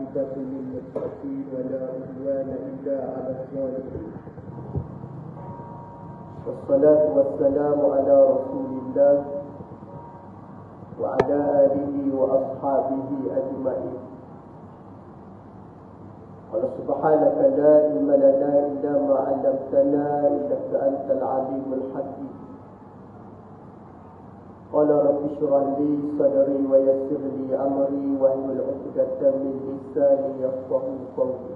والعاقبة للمتقين ولا عدوان إلا على الظالمين والصلاة والسلام على رسول الله وعلى آله وأصحابه أجمعين. قال سبحانك لا علم لنا إلا ما علمتنا إنك أنت العليم الحكيم. قال رب اشرح لي صدري ويسر لي أمري واحلل عقدة من لساني يفقهوا قولي.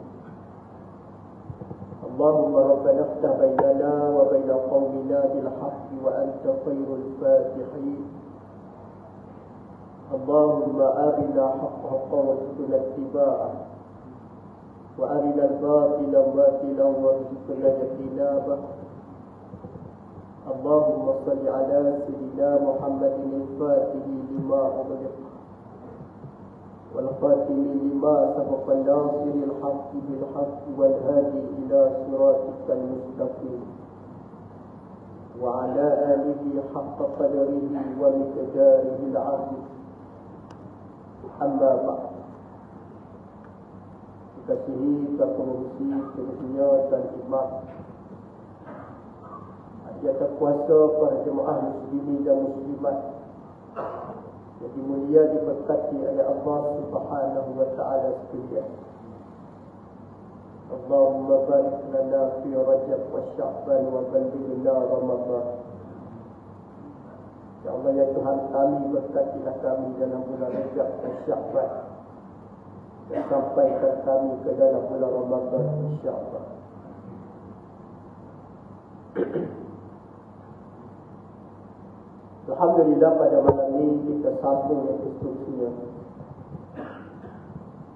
اللهم ربنا افتح بيننا وبين قومنا بالحق وأنت خير الفاتحين. اللهم أرنا حق حقا وارزقنا اتباعه وأرنا الباطل باطلا وارزقنا اجتنابه. اللهم صل على سيدنا محمد الفاتح لما أغلق والخاتم لما سبق الناصر الحق بالحق والهادي إلى صراطك المستقيم وعلى آله حق قدره ومقداره العظيم. أما بعد. Dikasihi Kapolri Ketua dan Imam Ajar kuasa para jemaah muslimin dan muslimat yang dimulia diberkati oleh Allah Subhanahu wa taala sekalian. Allahumma barik lana fi Rajab wa Sya'ban wa ballighna Ramadan. Ya Allah ya Tuhan kami, berkatilah kami dalam bulan Rajab dan Sya'ban dan sampaikan kami ke dalam bulan Ramadan insya-Allah. Alhamdulillah pada malam ini kita sambung yang seterusnya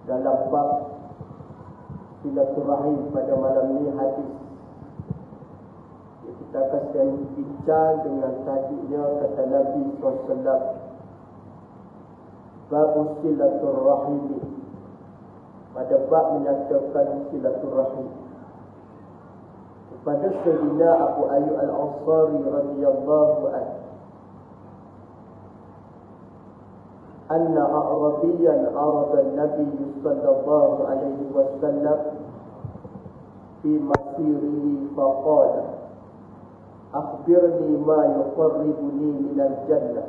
dalam bab silaturahim. Pada malam ini hadis yang kita akan bincang dengan tajuknya kata Nabi SAW, bab silaturahim, pada bab menyatakan silaturahim. Kepada Sayyidina Abu Ayyub Al-Ansari radhiyallahu anhu, أن أعرابيا عرض النبي صلى الله عليه وسلم في مسيره فقال أخبرني ما يقربني من الجنة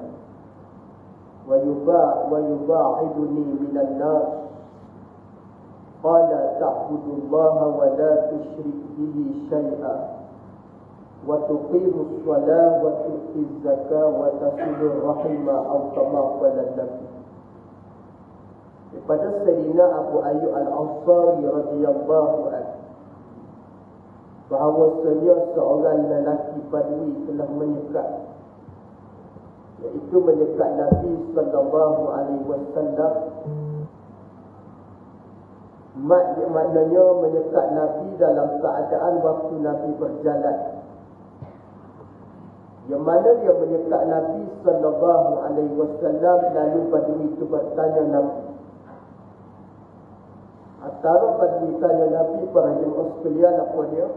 ويباعدني من النار. قال تعبد الله ولا تشرك به شيئا وتقيم الصلاة وتؤتي الزكاة وتصل الرحم أو كما قال النبي. Daripada Sayyidina Abu Ayyub Al-Ansari radhiyallahu anhu, bahawasanya seorang lelaki Badui telah menyekat, iaitu menyekat Nabi sallallahu alaihi wasallam. Maknanya menyekat Nabi dalam keadaan waktu Nabi berjalan, yang mana dia menyekat Nabi sallallahu alaihi wasallam. Lalu Badui itu bertanya Nabi, antara Badui tanya Nabi, para jemaah sekalian, apa dia?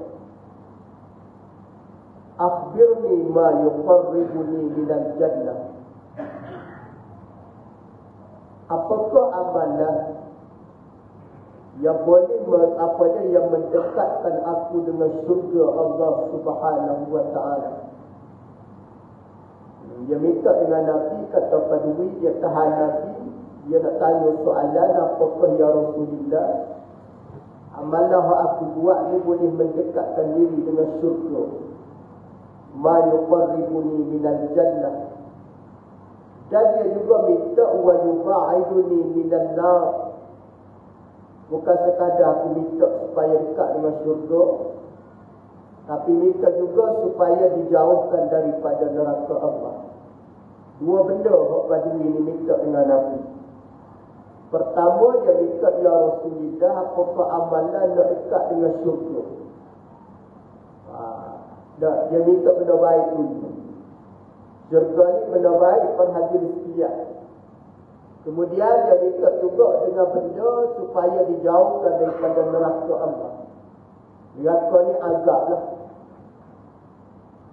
Akhbirni ma yuqarribuni minal jannah. Apakah amalan yang boleh yang mendekatkan aku dengan syurga Allah Subhanahu wa taala? Dia minta dengan Nabi, kata Badui, dia tahan Nabi, dia nak tanya soalan, apakah ya Rasulullah, amalan yang aku buat ni boleh mendekatkan diri dengan syurga. Ma yuqarribuni minal jannah. Dan dia juga minta wa yuba'iduni minan nar. Bukan sekadar aku minta supaya dekat dengan syurga, tapi minta juga supaya dijauhkan daripada neraka Allah. Dua benda hak Badui ini minta dengan Nabi. Pertama, dia minta, ya Rasulullah, apakah amalan nak dekat dengan syurga? Dia minta benda baik dulu. Syurga ni benda baik pada hadirin sekalian. Kemudian dia minta juga dengan benda supaya dijauhkan daripada neraka Allah. Neraka ni azab lah.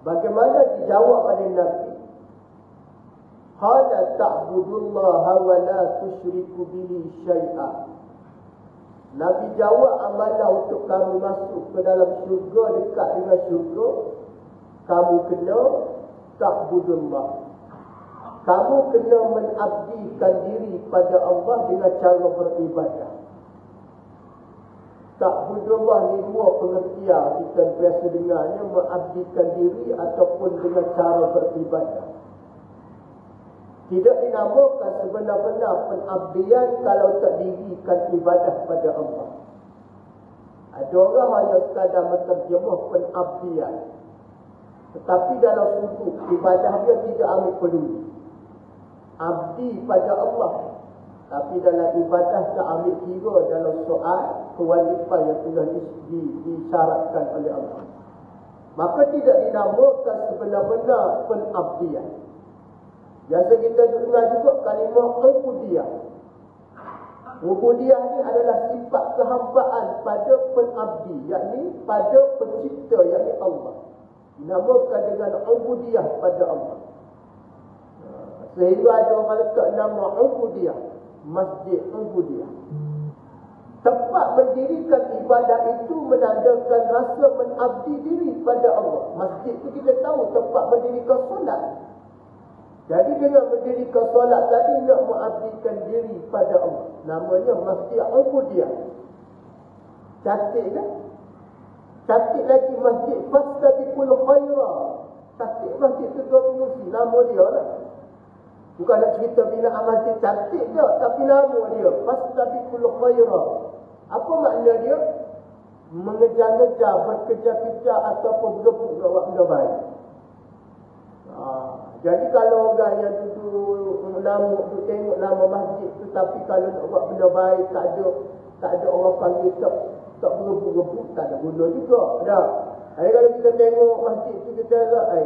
Bagaimana dijawab oleh Nabi? Qala ta'budullaha wa la tusyriku bihi syai'an Nabi jawab, amalan untuk kamu masuk ke dalam syurga, dekat dengan syurga, kamu kena ta'budullah. Kamu kena mengabdikan diri pada Allah dengan cara beribadah. Ta'budullah ni dua pengertian kita biasa dengarnya, mengabdikan diri ataupun dengan cara beribadah. Tidak dinamakan sebenar-benar pengabdian kalau tak dirikan ibadah pada Allah. Ada orang hanya sekadar menterjemah pengabdian, tetapi dalam sudut ibadah dia tidak ambil peduli. Abdi pada Allah, tapi dalam ibadah tak ambil kira dalam soal kewajipan yang telah disyaratkan oleh Allah. Maka tidak dinamakan sebenar-benar pengabdian. Biasa kita dengar juga kalimah ubudiyah. Ubudiyah ni adalah sifat kehambaan pada pengabdi, yakni pada pencipta, yakni Allah. Dinamakan dengan ubudiyah pada Allah. Sehingga ada orang letak nama ubudiyah, masjid ubudiyah. Tempat mendirikan ibadah itu menandakan rasa mengabdi diri pada Allah. Masjid itu kita tahu tempat mendirikan solat. Jadi dengan mendirikan solat tadi nak mengabdikan diri pada Allah. Namanya masjid ubudiyah. Cantik kan? Cantik lagi masjid fastabiqul khairat. Cantik masjid tu dua fungsi, nama dia lah. Bukan nak cerita binaan masjid cantik je, tapi nama dia fastabiqul khairat. Apa makna dia? Mengejar-ngejar, berkejar-kejar ataupun berebut buat benda baik. Jadi kalau orang yang duduk mengamuk, tengok nama masjid tu, tapi kalau nak buat benda baik, tak ada orang panggil, tak berebut-rebut, tak ada guna juga. Dah. Jadi kalau kita tengok masjid tu, kita rasa,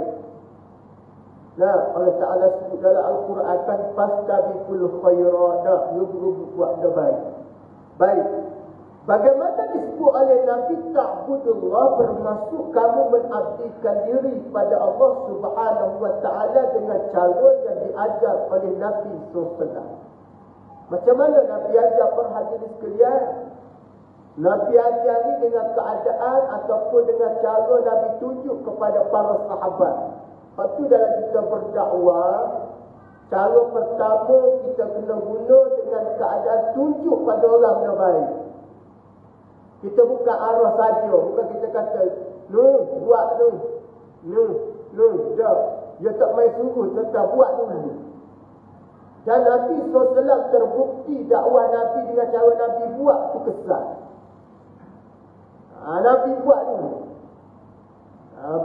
Allah Ta'ala sebut dalam Al-Quran kan, fastabiqul khairat, dah, berebut buat benda baik. Baik. Bagaimana disebut oleh Nabi ta'budullah, bermaksud kamu mengabdikan diri pada Allah Subhanahu wa Ta'ala dengan cara yang diajar oleh Nabi SAW. Macam mana Nabi ajar para hadirin sekalian? Nabi ajar ni dengan keadaan ataupun dengan cara Nabi tunjuk kepada para sahabat. Lepas tu dalam kita berdakwah, cara pertama kita kena guna dengan keadaan tunjuk pada orang yang baik. Kita bukan arah saja, bukan kita kata, buat dah. Dia tak main suruh, tetap buat dulu. Dan Nabi SAW terbukti dakwah Nabi dengan cara Nabi buat tu kesal. Nabi buat dulu.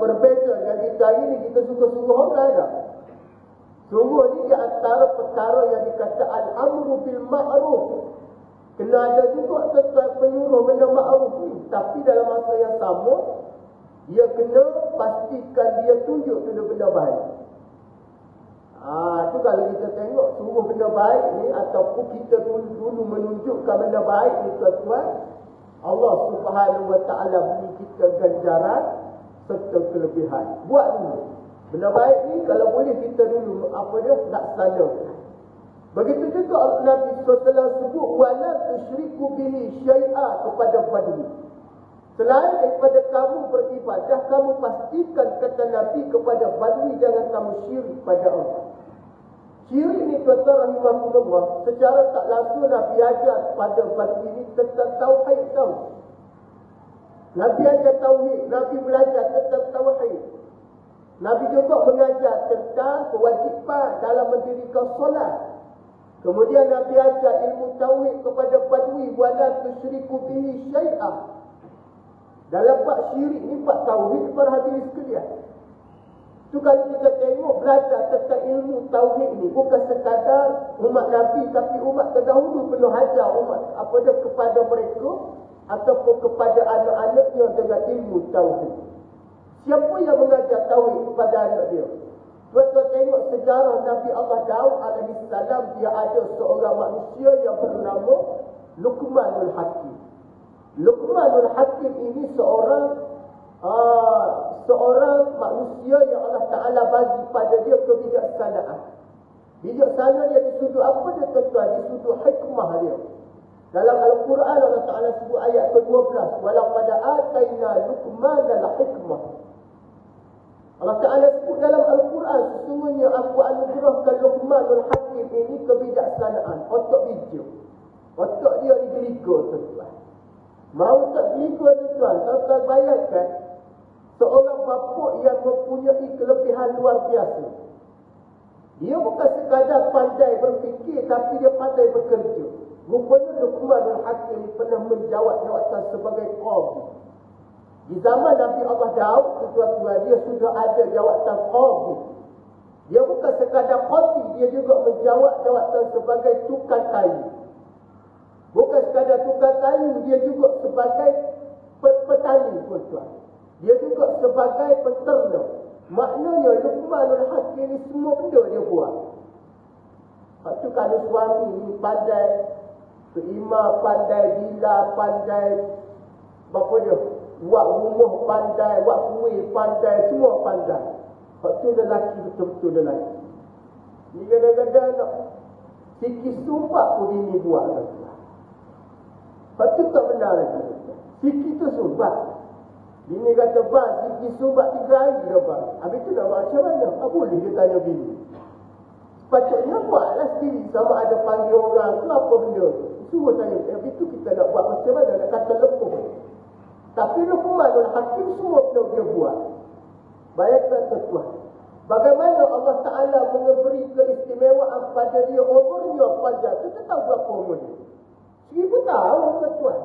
Berbeza dengan kita hari ni, kita suka suruh orang dah. Suruh ni di antara perkara yang dikata al-amru bil ma'ruf. Kena ada juga tentang penyuruh benda ma'ruf ni. Tapi dalam masa yang sama, dia kena pastikan dia tunjuk dulu benda baik. Tu kalau kita tengok suruh benda baik ni, ataupun kita dulu menunjukkan benda baik ni, tuan-tuan, Allah Subhanahu wa Ta'ala beri kita ganjaran serta kelebihan. Buat dulu. Benda baik ni kalau boleh kita dulu laksanakan. Begitu juga Nabi SAW sebut wala tusyriku bihi syai'a kepada badui. Selain daripada kamu beribadah, kamu pastikan, kata Nabi, kepada badui jangan kamu syirik pada Allah. Syirik ni tuan-tuan rahimahullah, secara tak langsung Nabi ajar pada badui ni tentang tauhid tau. Nabi ajar tauhid, Nabi belajar tentang tauhid. Nabi juga mengajar tentang kewajipan dalam mendirikan solat. Kemudian Nabi ajar ilmu tauhid kepada badui, wala tusyriku bihi syai'ah. Dalam bab syirik ni, bab tauhid, para hadirin sekalian. Tu kalau kita tengok belajar tentang ilmu tauhid ni, bukan sekadar umat Nabi, tapi umat terdahulu penuh ajar umat kepada mereka ataupun kepada anak-anaknya dengan ilmu tauhid. Siapa yang mengajar tauhid kepada anak dia? Tuan-tuan tengok sejarah Nabi Allah Daud alaihi salam, dia ada seorang manusia yang bernama Luqmanul Hakim. Luqmanul Hakim ini seorang manusia yang Allah Ta'ala bagi pada dia kebijaksanaan. Bijaksana dia di sudut apa dia, tuan-tuan? Di sudut hikmah dia. Dalam Al-Quran Allah Ta'ala sebut ayat ke-12, walaqad atayna Luqmanal hikmah. Allah Ta'ala sebut dalam Al-Quran, sesungguhnya aku anugerahkan Luqmanul Hakim ini kebijaksanaan, otak hijau. Otak dia digeliga, tuan-tuan. Mau tak geliga, tuan-tuan? Tuan-tuan bayangkan, seorang bapa yang mempunyai kelebihan luar biasa. Dia bukan sekadar pandai berfikir, tapi dia pandai bekerja. Rupanya Luqmanul Hakim pernah menjawab jawatan sebagai qadhi. Di zaman Nabi Allah Daud, tuan-tuan, dia sudah ada jawatan qadhi. Dia bukan sekadar qadhi, dia juga menjawab jawatan sebagai tukang kayu. Bukan sekadar tukang kayu, dia juga sebagai petani, tuan-tuan. Dia juga sebagai peternak. Maknanya Luqmanul Hakim ni semua benda dia buat. Lepas tu kalau suami ni pandai, seimah pandai, bila pandai, apa dia, buat rumah pandai, buat kuih pandai, semua pandai. Lepas tu lelaki betul-betul lelaki. Ni kadang-kadang nak sikit sumpah pun bini buat. Lepas tu tak benar lagi. Sikit tu sumpah. Bini kata, bang, sikit sumpah 3 hari dah bang. Habis tu nak buat macam mana? Tak boleh dia tanya bini. Sepatutnya buatlah sendiri, sama ada panggil orang ke apa benda tu. Semua tanya. Habis tu kita nak buat macam mana? Nak kata lepuh. Tapi Luqmanul Hakim semua benda dia buat. Bayangkan tuan-tuan, bagaimana Allah Ta'ala memberi keistimewaan pada dia, umurnya panjang. Kita tahu berapa umur dia? 1000 tahun, tuan-tuan.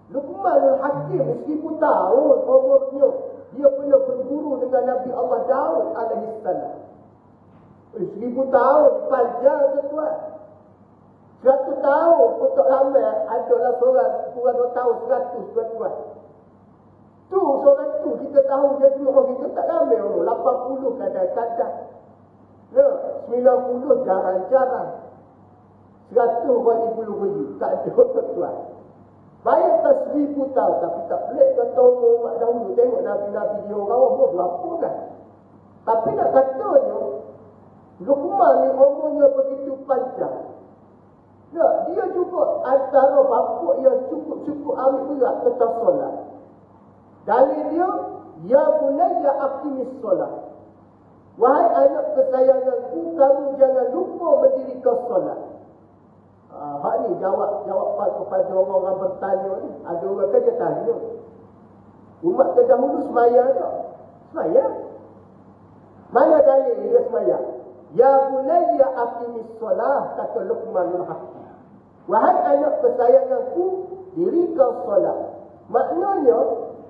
Luqmanul Hakim 1000 tahun umurnya. Dia pernah berguru dengan Nabi Allah Daud alaihissalam. 1000 tahun panjang, tuan-tuan. 100 tahun pun tak lama. Adalah seorang kurang 2 tahun 100, tuan-tuan. Tu seorang tu kita tahu dia dulu orang kita tak lama. 80 kadang-kadang. Ya, 90 jarang-jarang. 100 orang ibu-ibu. Tak ada, tuan-tuan. Bayangkan 1000 tahun. Tapi tak pelik kata umat dahulu. Tengok Nabi-Nabi dia orang umur berapa kan. Tapi nak katanya, Luqman ni umurnya begitu panjang. Ya, dia juga antara bapa yang cukup-cukup ambil berat tentang solat. Dalil dia, ya bunayya aqimis solat. Wahai anak kesayanganku, kamu jangan lupa mendirikan solat. Hak ni jawab kepada orang-orang bertanya ni. Ada orang kan dia tanya, umat terdahulu semaya tak? Semaya. Mana dalil dia semaya? Ya bunayya aqimis solat, kata Luqmanul Hakim. Wahai anak kesayanganku, dirikan solat. Maknanya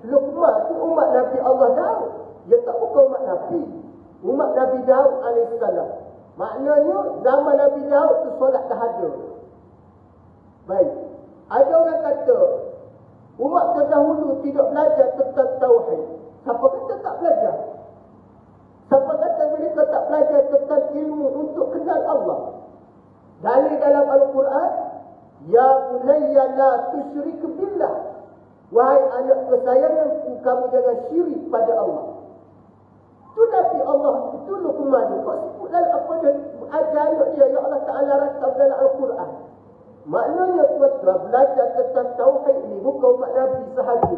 Luqman tu umat Nabi Allah Daud. Dia tak bukan umat Nabi. Umat Nabi Daud alaihissalam. Maknanya zaman Nabi Daud tu solat dah ada. Baik. Ada orang kata umat terdahulu tidak belajar tentang tauhid. Siapa kata tak belajar? Siapa kata mereka tak belajar tentang ilmu untuk kenal Allah? Dalil dalam Al-Quran, ya bunayya la tusyrik billah. Wahai anak kesayanganku, kamu jangan syirik pada Allah. Itu Nabi Allah, itu Luqman. Kau sebut dalam apa dia ajar anak dia yang Allah Ta'ala rakam dalam Al-Quran. Maknanya tuan-tuan, belajar tentang tauhid ni bukan umat Nabi sahaja.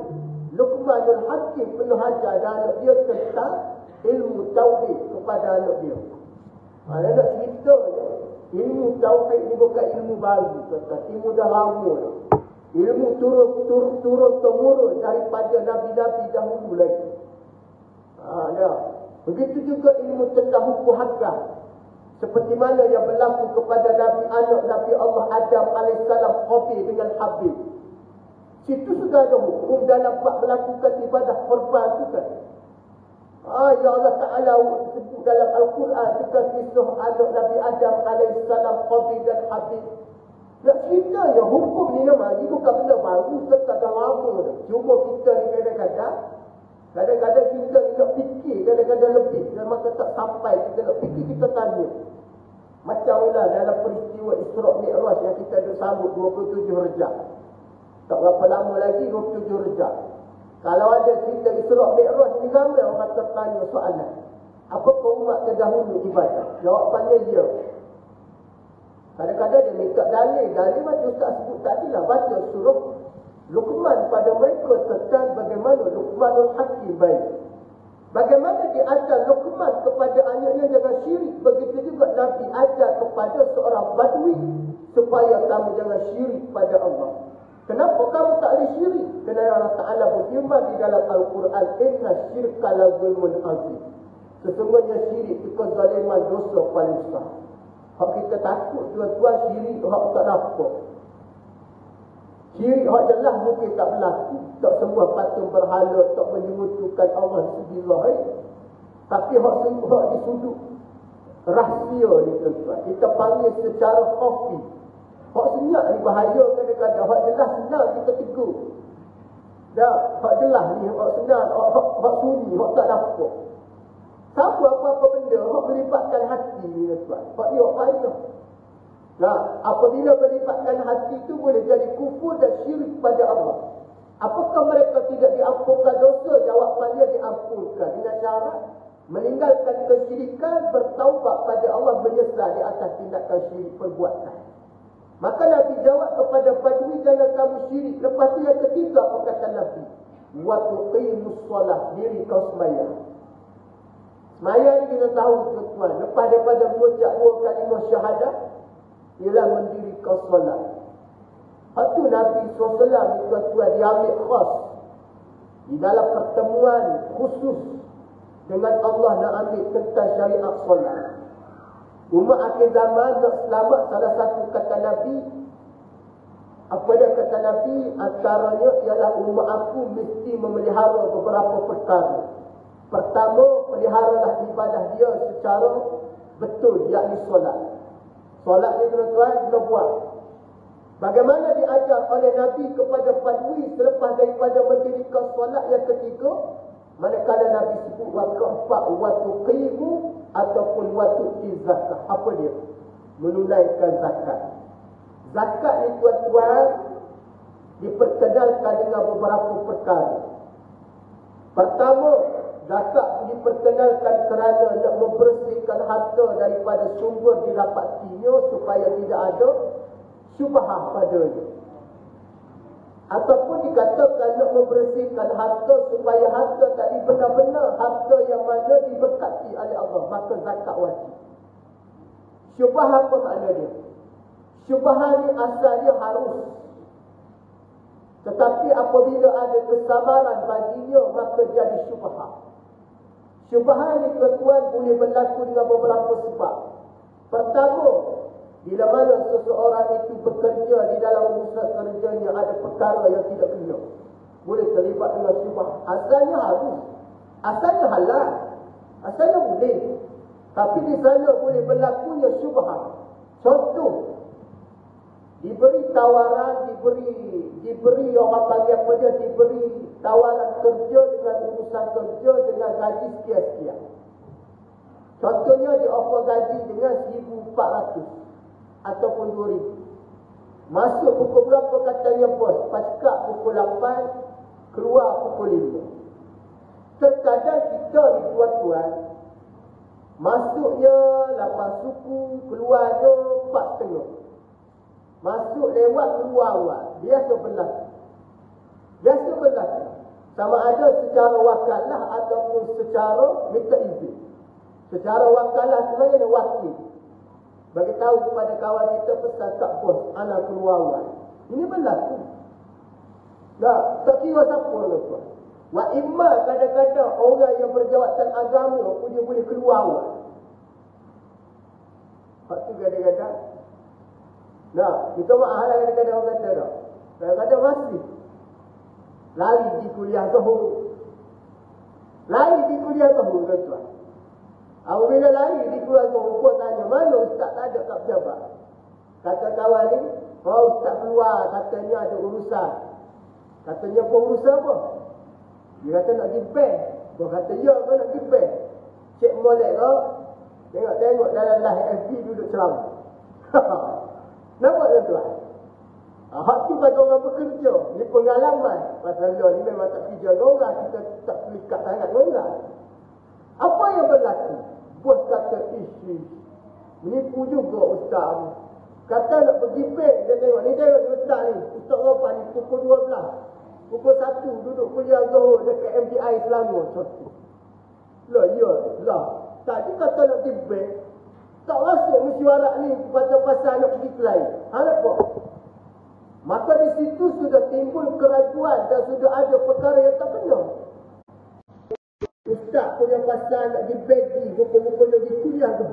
Luqmanul Hakim pernah ajar anak dia tentang ilmu tauhid kepada anak dia. Nak cerita ilmu tauhid ni bukan ilmu baru, tuan-tuan. Ilmu dah lama. Ilmu turun-temurun daripada Nabi-Nabi dahulu lagi. Begitu juga ilmu tentang hukum hakam. Seperti mana yang berlaku kepada Nabi anak Nabi Allah Adam alaihissalam, Qabil dengan Habil. Situ sudah ada hukum dalam bab melakukan ibadah korban tu kan. Ya Allah Ta'ala sebut dalam Al-Quran tentang kisah anak Nabi Adam alaihissalam, Qabil dan Habil. Nak ceritanya hukum ni nama ni bukan benda baru, kita dah lama dah. Cuma kita ni kadang-kadang kita nak fikir, kadang-kadang lebih. Dan masa tak sampai kita nak fikir, kita tanya. Macam mana dalam peristiwa Isra' Mi'raj yang kita ada sambut 27 Rejab. Tak berapa lama lagi 27 Rejab. Kalau ada cerita Isra' Mi'raj ni ramai orang tertanya soalan. Apakah umat terdahulu ibadah? Jawapannya ya. Kadang-kadang dia minta dalil. Dalil macam Ustaz sebut tadi lah. Baca surah Luqman pada mereka tentang bagaimana Luqmanul Hakim baik. Bagaimana dia ajar Luqman kepada anaknya jangan syirik. Begitu juga Nabi ajar kepada seorang badui supaya kamu jangan syirik pada Allah. Kenapa kamu tak boleh syirik? Kerana Allah Ta'ala berfirman di dalam Al-Quran, inna syirka la zulmun azim. Sesungguhnya syirik itu kezaliman dosa paling besar. Hak kita takut tuan-tuan syirik hak tak nampak. Syirik hak jelas mungkin tak berlaku. Tak semua patung berhala, tak menyekutukan Allah sebillah. Tapi hak disudut rahsia ni tuan-tuan. Kita panggil secara khafi. Hak senyap ni bahaya kadang-kadang. Hak jelas senang kita tegur. Dah, hak jelas ni, hak senang, hak sunyi, hak tak nampak. Siapa apa-apa benda, hak melibatkan hati ni tuan. Hak ni hak bahaya. Nah, apabila melibatkan hati itu boleh jadi kufur dan syirik pada Allah. Apakah mereka tidak diampunkan dosa? Jawapannya diampunkan dengan cara meninggalkan kesyirikan, bertaubat pada Allah, menyesal di atas tindakan syirik perbuatan. Maka Nabi jawab kepada badui, jangan kamu syirik. Lepas tu yang ketiga perkataan Nabi, wa tuqimus solah, diri kau sembahyang. Sembahyang ni kita tahu tuan-tuan, lepas daripada mengucap 2 kalimah syahadah, ialah mendirikan solat. Lepas tu Nabi SAW tuan-tuan dia ambil khas di dalam pertemuan khusus dengan Allah nak ambil tentang syariat solat. Umat akhir zaman nak selamat, salah satu kata Nabi, apa dia kata Nabi, antaranya ialah umat aku mesti memelihara beberapa perkara. Pertama, peliharalah ibadah dia secara betul, yakni solat. Solat ni tuan-tuan kena buat. Bagaimana diajar oleh Nabi kepada badui selepas daripada mendirikan solat yang ketiga, manakala Nabi sebut waktu keempat, waktu qimu ataupun waktu zakat. Apa dia? Menunaikan zakat. Zakat ni tuan-tuan diperkenalkan dengan beberapa perkara. Pertama, zakat diperkenalkan kerana nak membersihkan harta daripada sumber didapatinya supaya tidak ada syubhah padanya. Ataupun dikatakan nak membersihkan harta supaya harta tadi benar-benar harta yang mana diberkati oleh Allah. Maka zakat wajib. Syubhah apa makna dia? Syubhah ni asalnya harus. Tetapi apabila ada kesabaran baginya, maka jadi syubhah. Syubhah ni tuan-tuan boleh berlaku dengan beberapa sebab. Pertama, bila mana seseorang itu bekerja di dalam urusan kerjanya ada perkara yang tidak kena, boleh terlibat dengan syubhah. Asalnya harus, asalnya halal, asalnya boleh. Tapi di sana boleh berlakunya syubhah. Contoh, diberi tawaran, diberi orang panggil apa dia, diberi tawaran kerja dengan urusan kerja dengan gaji sekian-sekian. Contohnya di offer gaji dengan 1,400 ataupun 2,000. Masuk pukul berapa katanya bos? Pasca pukul 8, keluar pukul 5. Terkadang kita ni tuan-tuan, masuknya 8 suku, keluarnya 4,5. Masuk lewat, keluar awal. Biasa berlaku. Biasa berlaku. Sama ada secara wakalah ataupun secara minta izin. Secara wakalah sebenarnya wakil. Bagi tahu kepada kawan kita, pesan tak bos, anak keluar awal. Ini berlaku. Tak kira siapa tuan. Wa imma kadang-kadang orang yang berjawatan agama pun dia boleh keluar awal. Lepas tu kadang-kadang kita mahal kadang-kadang orang kata tak. Kadang-kadang masih lari di kuliah Zuhur. Lari di kuliah Zuhur tuan-tuan. Apabila lari di kuliah Zuhur, pun tanya, mana ustaz tak ada tak pejabat? Kata kawan ni, ustaz keluar, katanya ada urusan. Katanya apa urusan apa? Dia kata nak pergi bank. Dia kata ya kau nak pergi bank. Cik molek kau, tengok dalam live FB duduk ceramah. Nampak tuan-tuan? Hak tu bagi orang bekerja. Ini pengalaman. Pasal ni memang tak kerja dengan orang. Kita tak terikat sangat dengan orang. Apa yang berlaku? Bos kata, menipu juga ustaz. Kata nak pergi bank, dia tengok. Ni tengok ustaz ni. Ustaz Rafa ni pukul 12. Pukul 1 duduk kuliah Zuhur dekat MTI Selangor. Lah, ya. Lah. Tadi kata nak pergi bank. Tak masuk mesyuarat ni pasal nak pergi lain. Apa? Maka di situ sudah timbul keraguan dan sudah ada perkara yang tak benar. Ustaz punya pasal nak dibagi, buku-buku nak pergi kuliah ke?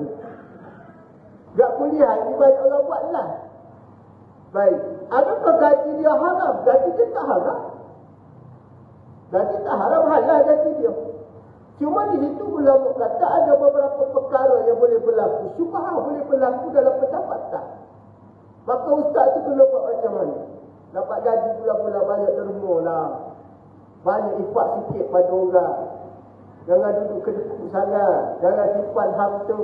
Tak kuliah, ini banyak orang buat lah. Baik. Adakah gaji dia haram? Gaji dia tak haram. Gaji tak haram, halal gaji dia. Cuma di situ ulama kata ada beberapa perkara yang boleh berlaku. Syubhah boleh berlaku dalam pendapatan. Maka ustaz tu kena buat macam mana? Dapat gaji pula-pula banyak derma lah. Banyak ifak sikit pada orang. Jangan duduk kedekut sangat. Jangan simpan harta.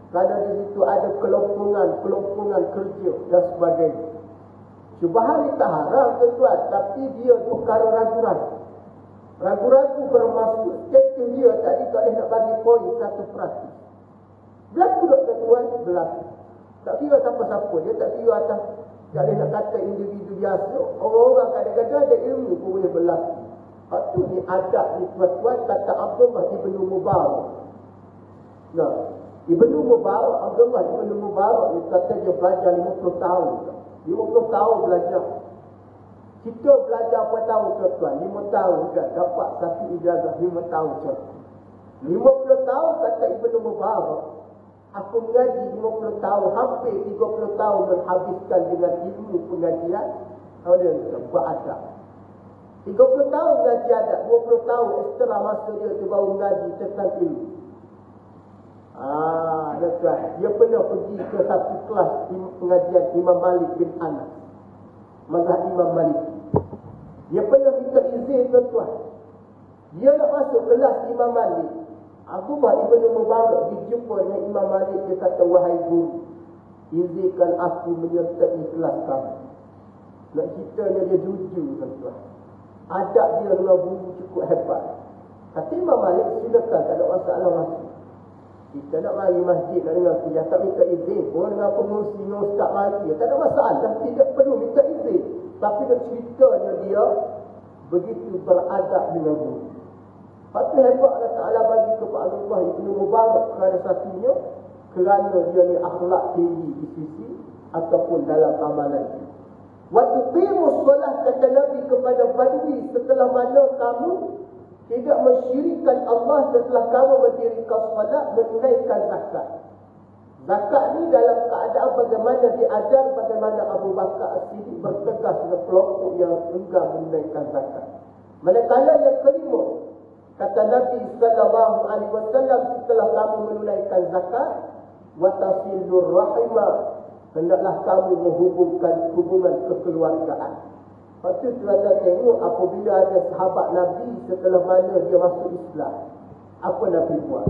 Kerana di situ ada kelompongan kerja dan sebagainya. Syubhah ni tak haram tuan-tuan. Tapi dia perkara ragu-ragu. Ragu-ragu bermaksud status dia tadi tak boleh nak bagi poin 1%. Berlaku tak tuan-tuan? Berlaku. Tak kira siapa-siapa. Dia tak kira atas. Tak boleh nak kata individu biasa. Orang-orang kadang-kadang ada ilmu pun boleh berlaku. Lepas tu ni adab ni tuan-tuan kata Abdullah Ibn Mubarak. Nah, Ibn Mubarak, Abdullah Ibn Mubarak ni kata dia belajar 50 tahun. 50 tahun belajar. Kita belajar berapa tahun tuan-tuan? 5 tahun juga. Dapat satu ijazah 5 tahun contoh. 50 tahun kata Ibn Mubarak. Aku mengaji 50 tahun, hampir 30 tahun menghabiskan dengan ilmu pengajian. Tahu dia beradab. 30 tahun mengaji adab, 20 tahun setelah masa dia tu baru mengaji tentang ilmu. Tuan, dia pernah pergi ke satu kelas pengajian Imam Malik bin Anas. Mazhab Imam Malik. Dia pernah minta izin tuan-tuan. Dia nak masuk kelas Imam Malik. Abdullah Ibn Mubarak dijumpa dengan Imam Malik. Dia kata, wahai guru, izinkan aku menyertai kelas kamu. Nak ceritanya dia jujur tuan-tuan. Adab dia dengan guru cukup hebat. Kata Imam Malik, silakan, tak ada masalah masuk. Kita nak mari masjid nak dengar kuliah, tak minta izin. Orang dengan pengurusi dengan ustaz mari, tak ada masalah, tidak perlu minta izin. Tapi nak ceritanya dia begitu beradab dengan guru. Lepas tu hebat Allah Ta'ala bagi kepada Abdullah Ibn Mubarak kerana satunya, kerana dia ni akhlak tinggi di sisi ataupun dalam amalan. Waktu qimus solat kata Nabi kepada Badui, setelah mana kamu tidak mensyirikkan Allah setelah kamu mendirikan solat, menunaikan zakat. Zakat ni dalam keadaan bagaimana diajar, bagaimana Abu Bakar As-Siddiq bertegas dengan kelompok yang enggan menunaikan zakat. Manakala yang kelima, kata Nabi sallallahu alaihi wasallam, setelah kamu menunaikan zakat, wa tasilur rahimah, hendaklah kamu menghubungkan hubungan kekeluargaan. Lepas tu kita tengok apabila ada sahabat Nabi setelah mana dia masuk Islam, apa Nabi buat?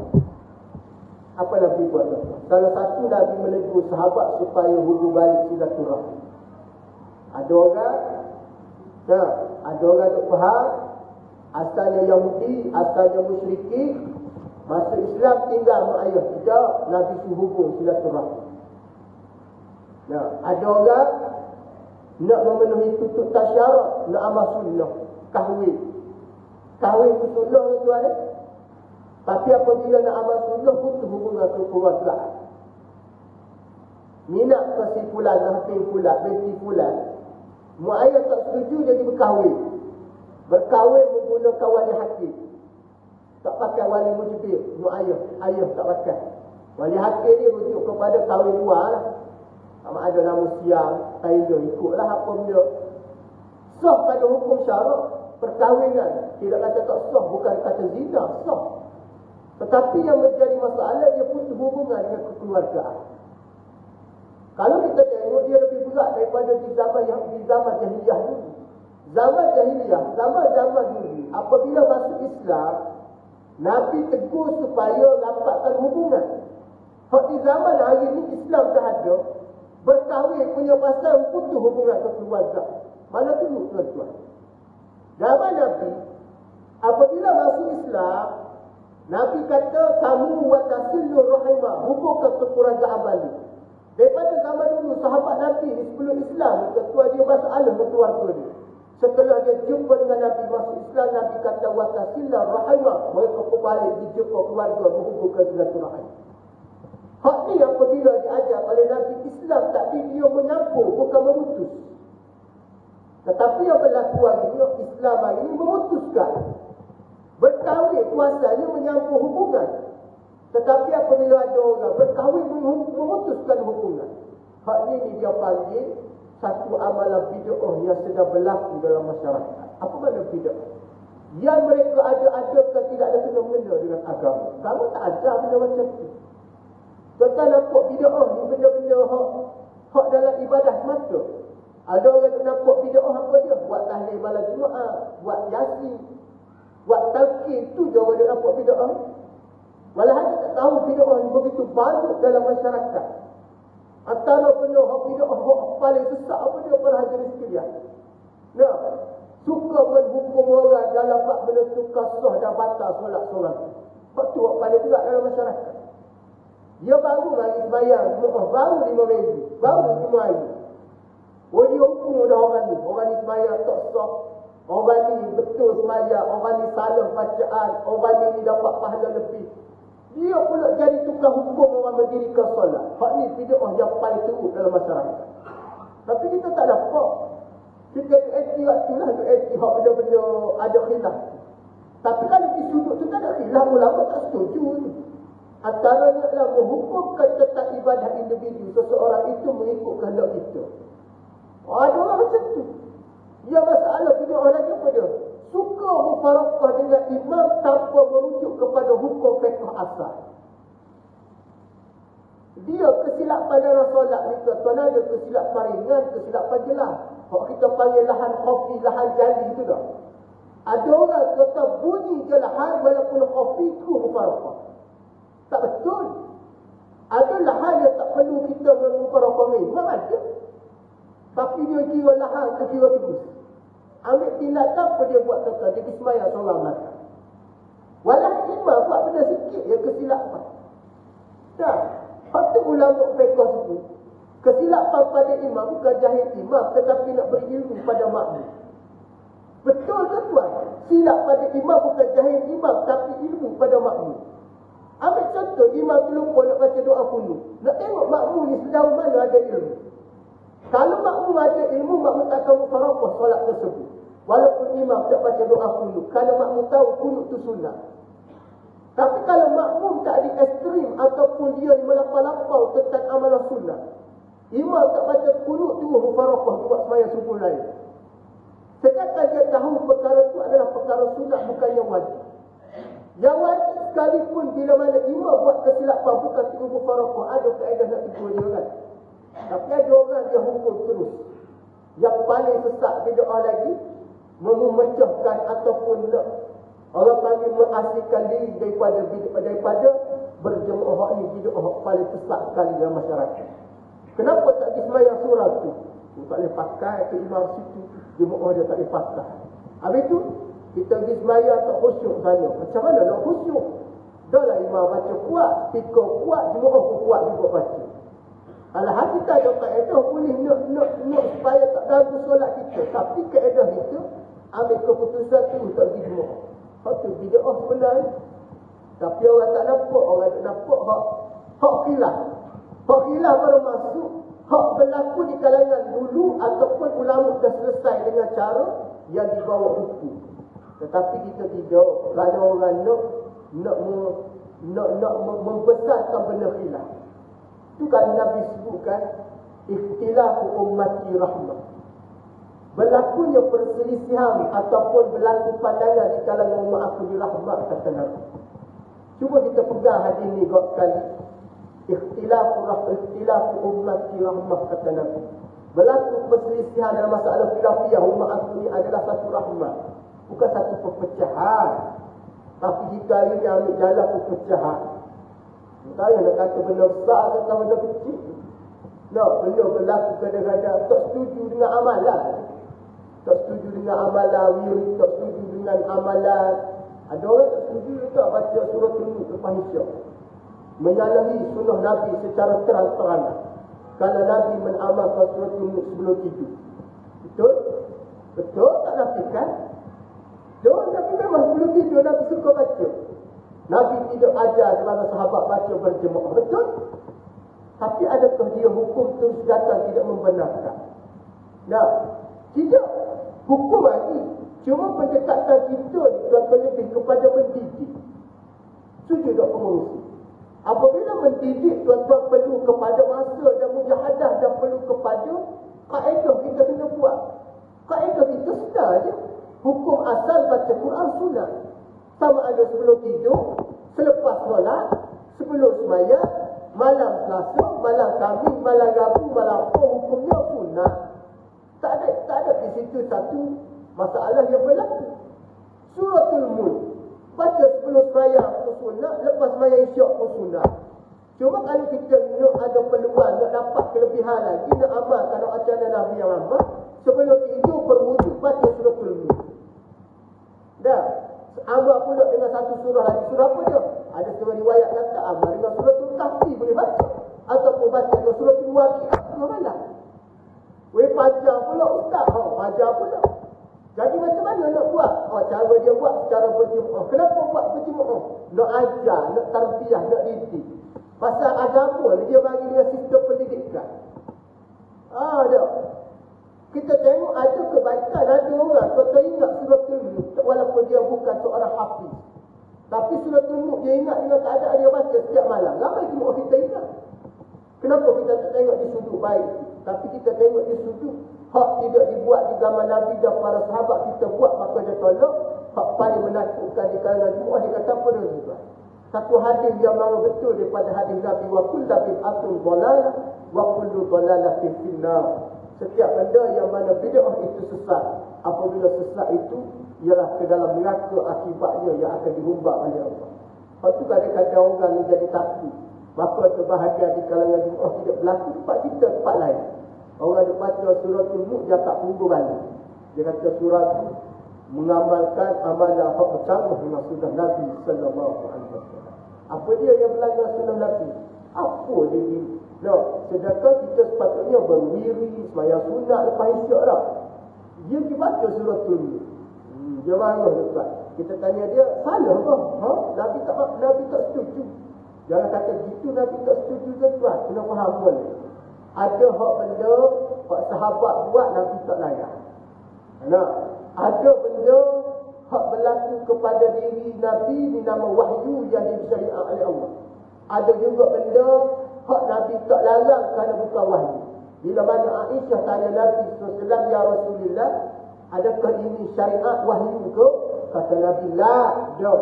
Apa Nabi buat? Salah satu Nabi menegur sahabat supaya hubung balik silaturahmi. Ada orang tak faham, asalnya Yahudi, asalnya musyrikin, masuk Islam tinggal mak ayah. Tidak, Nabi suruh hubung silaturahmi. Ada orang nak memenuhi tuntutan syarat, nak amal sunnah, kahwin. Kahwin itu sunnah itu ada. Tapi apabila nak amal sunnah, butuh hubungan kekeluargaan. Minat kesimpulan, hampir fulan, binti fulan. Mak ayah tak setuju jadi berkahwin. Berkahwin menggunakan wali hakim. Tak pakai wali mujibir, mak ayah tak pakai. Wali hakim ni rujuk kepada kahwin luar lah. Sama ada nama siang, tailor, ikutlah apa benda. Sah pada hukum syarak perkahwinan. Tidak kata tak sah, bukan kata zina, sah. Tetapi yang menjadi masalah, dia putus hubungan dengan kekeluargaan. Kalau kita tengok, dia lebih berat daripada di zaman jahiliyah dulu. Zaman jahiliyah, zaman dulu, apabila masuk Islam, Nabi tegur supaya rapatkan hubungan. Di zaman hari ini Islam tak ada, berkahwin punya pasal putus hubungan kekeluargaan. Mana dulu tuan-tuan? Zaman Nabi, apabila masuk Islam, Nabi kata, kamu wa tasillu rahimah, hubungkan kekeluargaan balik. Daripada zaman dulu, sahabat Nabi ni sebelum Islam, ketua dia masalah dengan keluarga dia. Setelah dia jumpa dengan Nabi masuk Islam, Nabi kata watasillah rahimah. Mereka berbalik dijumpa keluarga, menghubungkan silaturahim. Hak ni apabila diajar oleh Nabi Islam, tadi dia menyampur, bukan memutus. Tetapi yang berlaku hari ini, Islam hari ini memutuskan. Berkahwin kuasanya menyampur hubungan. Tetapi apabila ada orang berkahwin memutuskan hubungan, hak ini dia panggil satu amalan bid'ah yang sedang berlaku dalam masyarakat. Apa makna bid'ah? Yang mereka ada-adakan tidak ada kena-mengena dengan agama. Agama tak ajar benda macam tu. Tuan-tuan nampak bid'ah ni benda-benda hak dalam ibadah semata. Ada orang yang nampak bid'ah apa dia? Buat tahlil malam Jumaat, buat yasin, buat talqin, tu je orang yang nampak bid'ah. Walaupun dia tak tahu bid'ah ni begitu banyak dalam masyarakat. Antara benda hak bid'ah hak paling sesat apa dia para hadirin sekalian? Nah, suka menghukum orang dalam bab menentukan sah dan batal solat seorang. Hak tu hak paling berat dalam masyarakat. Dia baru lagi sembahyang, baru 5 minggu, baru 5 hari. Oh, dia hukum dah orang ni sembahyang tak sah. Orang ni betul sembahyang, orang ni salah bacaan, orang ni dapat pahala lebih. Dia pula jadi tukang hukum orang mendirikan solat. Hak ni bid'ah yang paling teruk dalam masyarakat. Tapi kita tak dapat. Kita ada etikat tu lah, hak benda-benda ada khilaf. Tapi kalau di sudut tu tak ada khilaf, ulama tak setuju tu. Antaranya adalah menghukumkan tentang ibadah individu seseorang itu mengikut kehendak kita. Ada orang macam tu. Yang masalah bid'ah lagi apa dia? Suka mufarakah dengan imam tanpa merujuk kepada hukum fiqh asal. Dia kesilapan dalam solat ni, tuan ada kesilapan ringan, kesilapan jelas. Kalau kita panggil lahan khafi, lahan jali tu dah. Ada orang kata bunyi je lahan walaupun khafi tu mufarakah. Tak betul. Ada lahan yang tak perlu kita mufarakah memang ada. Tapi dia kira lahan, dia kira terus. Ambil tindakan apa dia buat kata, dia bismaya seorang makan. Walau imam buat benda sikit, dia kesilapan. Dah, patut ulama fiqh sebut. Kesilapan pada imam bukan jahil imam, tetapi nak beri ilmu pada makmum. Betul ke tuan? Silap pada imam bukan jahil imam, tapi ilmu pada makmum. Ambil contoh, imam terlupa nak baca doa kunut. Nak tengok makmum ni sejauh mana ada ilmu. Kalau makmum ada ilmu, makmum tak akan mufarakah solat tersebut. Walaupun imam tak baca doa kunut. Kalau makmum tahu kunut tu sunnah. Tapi kalau makmum tak ada ekstrim ataupun dia melampau-lampau tentang amalan sunnah, imam tak baca kunut tu mufarakah buat sembahyang subuh lain. Sedangkan dia tahu perkara itu adalah perkara sunnah, bukan yang wajib. Yang wajib sekalipun bila mana imam buat kesilapan bukan tiga mufarakah, ada kaedah nak tegur dia kan. Tapi ada orang dia hukum terus. Yang paling sesat bid'ah lagi, memecahkan ataupun orang panggil mengasihkan diri daripada berjemaah ini bid'ah paling sesat sekali dalam masyarakat. Kenapa tak disembahyang surah tu? Tu tak boleh pakai ke imam situ, jemaah dia tak boleh pakai. Habis tu kita pergi sembahyang tak khusyuk sana. Macam mana nak khusyuk? Dah lah imam baca kuat, speaker kuat, jemaah pun kuat juga baca. Alhamdulillah kita ada kaedah boleh nak supaya tak ganggu solat kita. Tapi kaedah kita ambil keputusan tu untuk pergi jemaah. Hak tu bid'ah sebenarnya. Tapi orang tak nampak, orang tak nampak hak khilaf. Hak khilaf baru masuk. Hak berlaku di kalangan dulu ataupun ulama dah selesai dengan cara yang dibawa hukum. Tetapi kita tidak. Kerana orang nak membesarkan benda khilaf. Itu kan Nabi sebutkan ikhtilafu ummati rahmah. Berlakunya perselisihan ataupun berlaku pandangan di kalangan umat aku di rahmat, kata Nabi. Cuba kita pegang hadis ni kau sekali. Ikhtilafu ummati rahmah, kata Nabi. Berlaku perselisihan dalam masalah khilafiyah umat aku ni adalah satu rahmat, bukan satu perpecahan. Tapi jika ini ambil jalan perpecahan, saya nak kata benda besar kata benda kecil. Benda berlaku kadang-kadang tak setuju dengan amalan. Tak setuju dengan amalan wirid, tak setuju dengan amalan. Ada orang tak setuju tak baca surah An-Nur lepas Isyak. Menyalahi sunnah Nabi secara terang-terangan. kalau Nabi menamalkan suratul Mulk sebelum tidur. Betul? Betul tak nafikan? Betul, Nabi memang sebelum tidur Nabi suka baca. Nabi tidak ajar kepada sahabat baca berjemaah. Betul? Tapi adakah dia hukum terus datang tidak membenarkan? Nah, tidak. Hukum lagi. Cuma pendekatan kita lebih kepada mendidik. Setuju tak pengurusi? Apabila mendidik, tuan-tuan perlu kepada masa dan mujahadah dan perlu kepada kaedah kita kena buat. Kaedah kita sedar je. Hukum asal baca Quran sunnah. Sama ada sebelum tidur, selepas solat, sebelum sembahyang, malam Selasa, malam Khamis, malam Rabu, malam apa, hukumnya sunnah. Tak ada di situ satu masalah yang berlaku. Suratul Mulk baca sebelum sembahyang pun sunnah, lepas sembahyang isyak pun sunnah. Cuma kalau kita nak ada peluang, nak dapat kelebihan lagi, nak amalkan ajaran Nabi yang lama, sebelum tidur berwujud baca suratul Mulk. Dah, amal pula dengan satu surah lagi. Surah apa dia? Ada surah riwayat kata amal dengan suratul Kahfi boleh baca, ataupun baca dengan suratul Waqiah surah malam. Weh pajar pula ustaz, pajar pula. Jadi macam mana nak buat? Cara dia buat secara berjemaah. Kenapa buat berjemaah? Nak ajar, nak tarbiyah, nak didik. Pasal agama dia bagi dia sistem pendidikan. Ada. Kita tengok ada kebaikan, ada orang kata ingat suratul Mulk walaupun dia bukan seorang hafiz. Tapi suratul Mulk dia ingat dengan keadaan dia baca setiap malam. Ramai jemaah kita ingat. Kenapa kita tak tengok di sudut baik? Tapi kita tengok di sudut hak tidak dibuat di zaman Nabi dan para sahabat kita buat, maka dia tolak. Hak paling menakutkan di kalangan jemaah, dia kata apa dia juga? Satu hadis yang mana betul daripada hadis Nabi, wa kullu bid'atin dhalalah wa kullu dhalalatin finnar. Setiap benda yang mana bid'ah itu sesat, apabila sesat itu ialah ke dalam neraka akibatnya yang akan dihumbat oleh Allah. Lepas tu kadang-kadang orang ni jadi takut. Maka terbahagia di kalangan jemaah tidak berlaku tempat kita, tempat lain. Orang dia baca suratul Mulk, dia tak tunggu balik. Dia kata surah itu mengamalkan amalan hak bersama dengan sunnah Nabi sallallahu alaihi wasallam. Apa dia yang melanggar sunnah Nabi? Apa dia ni? No, sedangkan kita sepatutnya berwiri, sembahyang sunat lepas isyak dah. Dia dibaca suratul Mulk. Dia marah dekat. Kita tanya dia, salah ke? Nabi tak setuju. Jangan kata gitu, Nabi tak setuju tuan. Kena faham boleh. Ada hak benda, hak sahabat buat, Nabi tak layak. Nah, ada benda hak berlaku kepada diri Nabi di nama wahyu yang disyariat oleh Allah. Ada juga benda hak Nabi tak larang kerana bukan wahyu. Bila mana Aisyah tanya Nabi SAW, ya Rasulullah, adakah ini syariat wahyu ke? Kata Nabi, la, dah.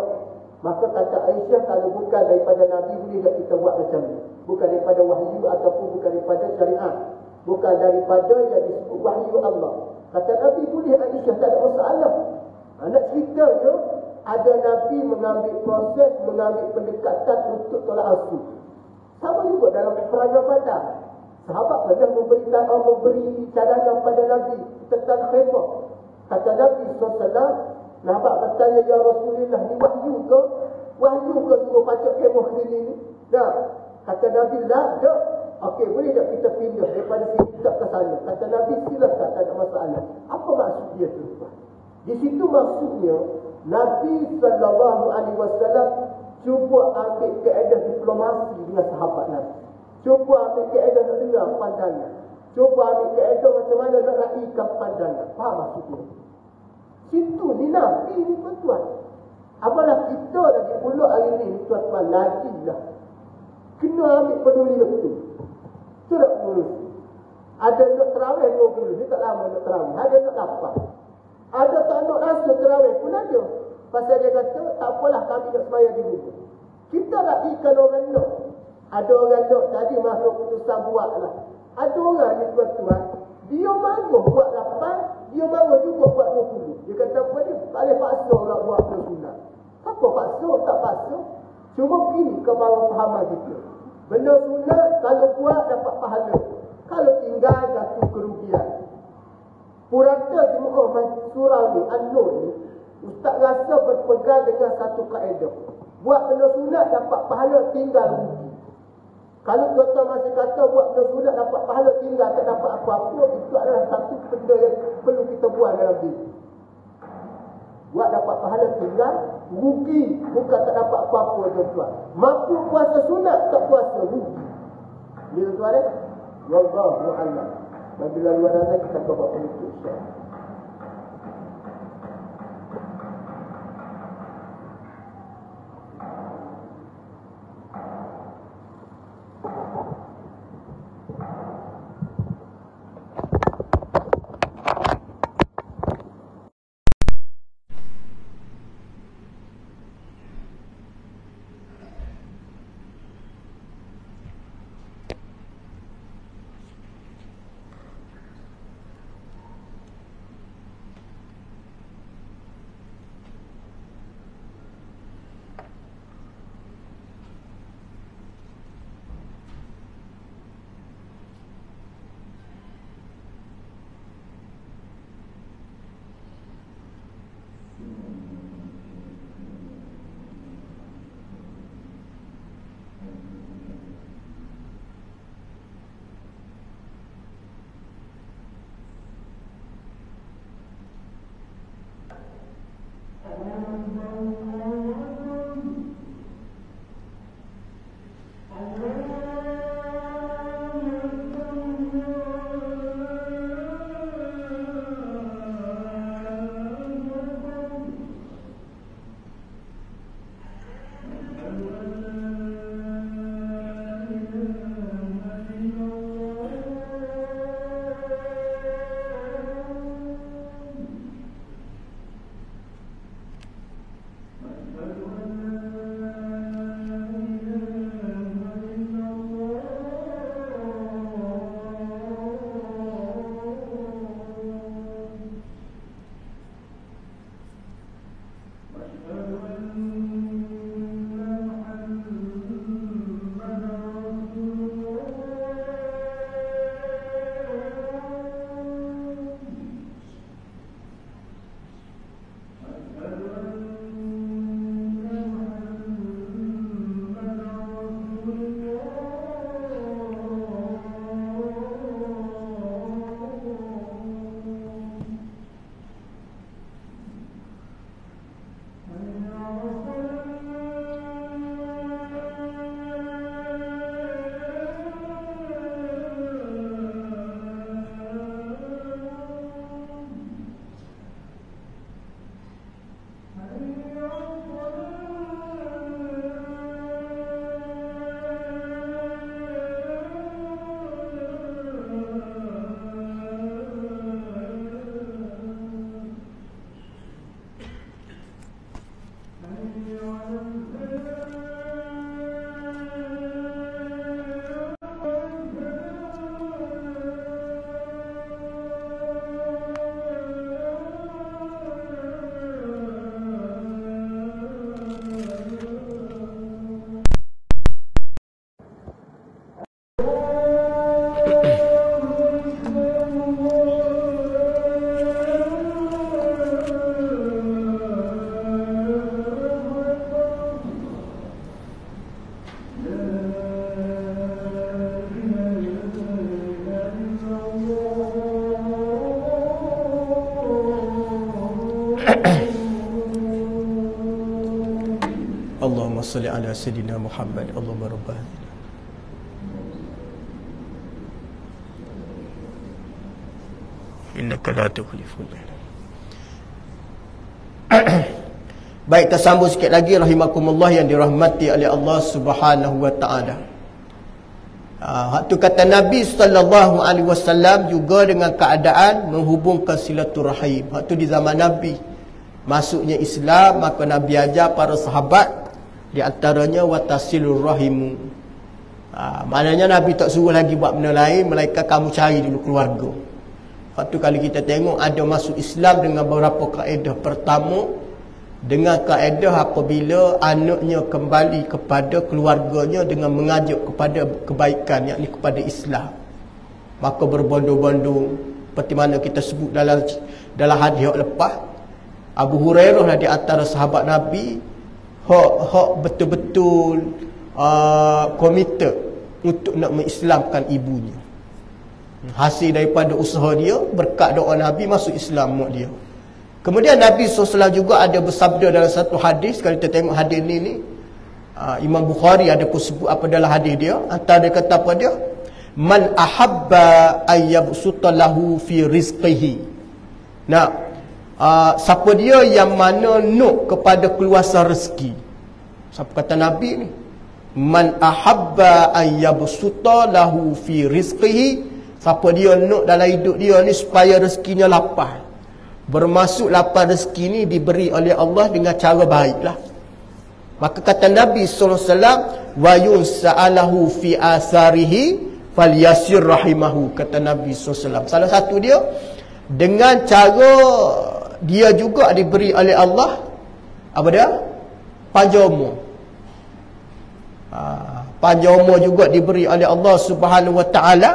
Maka kata Aisyah, kalau bukan daripada Nabi, boleh tak kita buat macam ni? Bukan daripada wahyu ataupun bukan daripada syariat. Bukan daripada yang disebut wahyu Allah. Kata Nabi, boleh Aisyah, tak ada masalah. Nak cerita je, ada Nabi mengambil proses, mengambil pendekatan untuk tolak asuh. Sama juga dalam peperangan Badar. Sahabat pernah memberi cadangan pada Nabi tentang khemah. Kata Nabi SAW, sahabat bertanya, ya Rasulullah, ni wahyu ke? Wahyu ke suruh pacak khemah sini ni? Dah. Kata Nabi, tak. Okey, boleh tak kita pindah daripada sini tak ke sana? Kata Nabi, silakan, tak ada masalah. Apa maksud dia tu? Di situ maksudnya, Nabi SAW cuba ambil keadaan diplomasi dengan sahabat Nabi. Cuba ambil keadaan nak dengar pandangan. Cuba ambil keadaan macam mana nak raihkan pandangan. Faham maksudnya? Situ ni Nabi ni tuan-tuan. Apalah kita lagi pula hari ni tuan-tuan lagi lah. Kena ambil peduli betul. Itu tak ngurus. Ada nak terawih 20, ni tak lama nak terawih. Ada nak dapat. Ada tak nak rasa terawih pun ada. Pasal dia kata, tak apalah kami nak sembahyang di rumah. Kita nak ikan orang nak. Ada orang nak tadi masuk putusan buat lah. Ada orang ni tuan-tuan, dia mahu buat 8, dia mahu juga buat 20. Dia kata apa dia? Tak boleh paksa orang buat sunat. Apa paksa? Tak paksa. Cuma begini ke bawah pahaman kita. Benda sunat, kalau buat dapat pahala. Kalau tinggal, jatuh kerugian. Purata jemaah surah ni, An-Nur ni, Ustaz rasa berpegang dengan satu kaedah. Buat benda sunat dapat pahala, tinggal rugi. Kalau tuan-tuan masih kata buat benda sunat dapat pahala tinggal, tak dapat apa-apa, itu adalah satu benda yang perlu kita buat dalam diri. Buat dapat pahala tinggal, rugi, bukan tak dapat apa-apa tuan-tuan. Mampu puasa sunat, tak puasa, rugi. Bila tuan-tuan wallahu a'lam. Bila luar nanti kita buat penutup insya-Allah. Allahumma salli ala Sayyidina Muhammad. Allahumma rabbah. Innaka la tukhliful mi'ad. Baik, tersambung sikit lagi rahimakumullah yang dirahmati oleh Allah Subhanahu wa taala. Waktu kata Nabi sallallahu alaihi wasallam juga dengan keadaan menghubungkan silaturahim. Waktu di zaman Nabi masuknya Islam, maka Nabi ajar para sahabat, di antaranya watasilur rahimu. Maknanya Nabi tak suruh lagi buat benda lain, melainkan kamu cari dulu keluarga. Waktu kali kita tengok ada masuk Islam dengan beberapa kaedah. Pertama, dengan kaedah apabila anaknya kembali kepada keluarganya dengan mengajak kepada kebaikan, yakni kepada Islam, maka berbondong-bondong seperti mana kita sebut dalam hadis yang lepas. Abu Hurairah lah di antara sahabat Nabi hak betul-betul komited untuk nak mengislamkan ibunya. Hasil daripada usaha dia, berkat doa Nabi, masuk Islam mak dia. Kemudian Nabi SAW juga ada bersabda dalam satu hadis. Kalau kita tengok hadis ni Imam Bukhari ada pun sebut apa dalam hadis dia. Antara dia kata apa dia? Man ahabba ayyabsuta lahu fi rizqihi. Nah, siapa dia yang mana nak kepada keluasan rezeki. Siapa kata Nabi ni? Man ahabba ayyabsuta lahu fi rizqihi. Siapa dia nak dalam hidup dia ni supaya rezekinya lapar. Bermaksud lapar rezeki ni diberi oleh Allah dengan cara baiklah. Maka kata Nabi SAW, wa yunsa'alahu fi asarihi falyasir rahimahu. Kata Nabi SAW, salah satu dia, dengan cara dia juga diberi oleh Allah, apa dia? Panjang umur. Panjang umur juga diberi oleh Allah Subhanahu Wa Taala.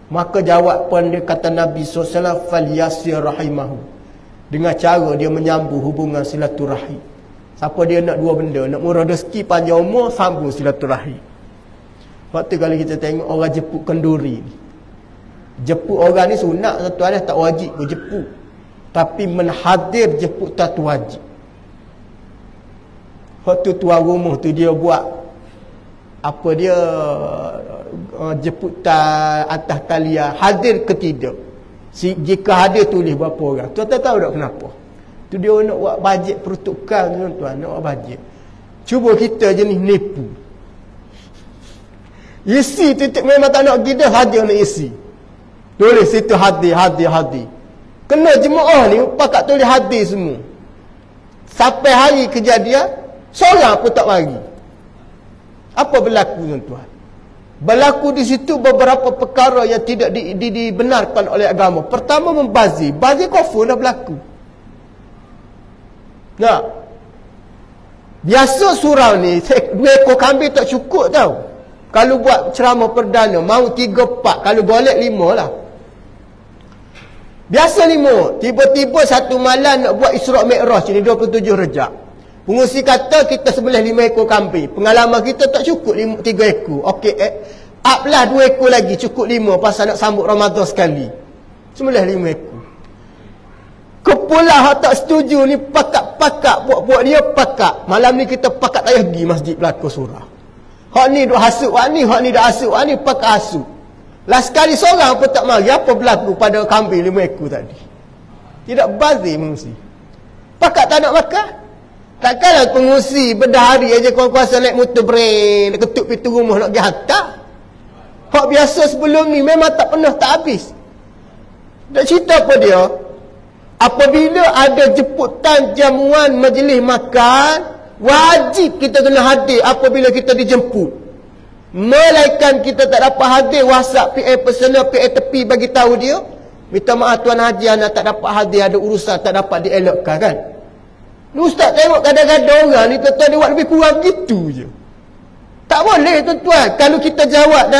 Maka jawapan dia kata Nabi SAW, falyasir rahimahu. Dengan cara dia menyambung hubungan silaturahim. Siapa dia nak dua benda, nak murah rezeki, panjang umur, sambung silaturahim. Waktu kalau kita tengok orang jeput kenduri ni, jeput orang ni sunat satu hari, tak wajib pun jeput. Tapi menhadir jeput tak wajib. Waktu tuan rumah tu dia buat apa dia, jemputan atas talian, hadir ke tidak. Jika hadir tulis berapa orang. Tuan-tuan tahu tak kenapa? Tu dia nak buat bajet peruntukan, tuan-tuan, nak buat bajet. Cuba kita jenis nipu. Isi titik memang tak nak pergi dah, hadir nak isi. Tulis situ hadir. Kena jemaah ni pakat tulis hadir semua. Sampai hari kejadian, seorang pun tak bagi. Apa berlaku, tuan-tuan? Berlaku di situ beberapa perkara yang tidak dibenarkan oleh agama. Pertama, membazir. Bazir kufur dah berlaku. Nah, biasa surau ni 2 ekor kambing tak cukup tau. Kalau buat ceramah perdana, mau 3-4, kalau golek 5 lah. Biasa 5. Tiba-tiba satu malam nak buat Isra' Mi'raj ni 27 Rejab. Pengusi kata kita sebelah 5 ekor kambing. Pengalaman kita tak cukup 3 ekor. Okey, uplah 2 ekor lagi, cukup 5 pasal nak sambut Ramadan sekali. Sebelah 5 ekor. Kepulah hak tak setuju ni, pakat-pakat buat dia pakat. Malam ni kita pakat tak pergi masjid belakang surau. Hak ni duk hasut hak ni dak hasut hak ni, pakat hasut. Last sekali seorang pun tak mari. Apa berlaku pada kambing 5 ekor tadi? Tidak bazir mengungsi. Pakat tak nak makan. Takkanlah pengusi berdahari aja kuasa naik motor brain, nak ketuk pintu rumah nak pergi hantar. Hak biasa sebelum ni memang tak pernah tak habis. Tak cerita apa dia? Apabila ada jemputan jamuan majlis makan, wajib kita kena hadir apabila kita dijemput. Melainkan kita tak dapat hadir, WhatsApp, PA personal, PA tepi bagi tahu dia, minta maaf Tuan Haji, anak tak dapat hadir, ada urusan tak dapat dielokkan kan. Ustaz tengok kadang-kadang orang ni tuan-tuan dia buat lebih kurang gitu je. Tak boleh tuan-tuan. Kalau kita jawab